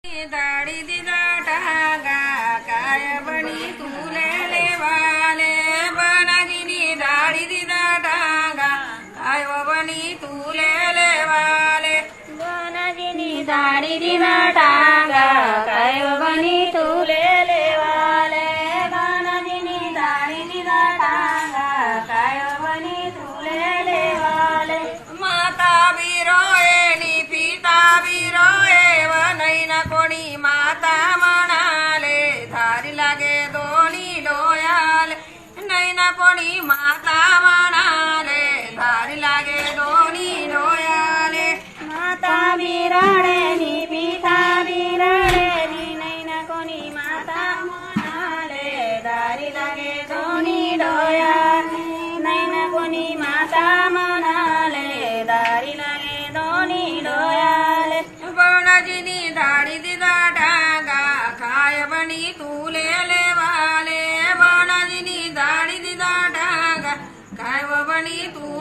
दाढी दिदा टांगा काय बनी तुले लेवाले बनागिनी दाढी दिदा टांगा काय बनी तुले लेवाले बनागिनी दाढी दिदा टांगा काय बनी तुले लेवाले बनागिनी दाढी दिदा टांगा काय बनी तुले लेवाले माता बिरोए नि पिता बिरोए व नैना कोणी माता म्हणाले धारी लागे दोन्ही डोयाले नैना कोणी माता म्हणाले धारी लागे दोन्ही डोयाले माता बिरडे नि पिता बिरडे नि नैना कोणी माता म्हणाले दारी लागे दोन्ही डोयाले नैना कोणी माता म्हणाले दारी लागे दोन्ही डोयाले बनाजिनी दाढी दिदा टांगा काय बनी तुले लेवाले बनाजिनी दाढी दिदा टांगा काय बनी तू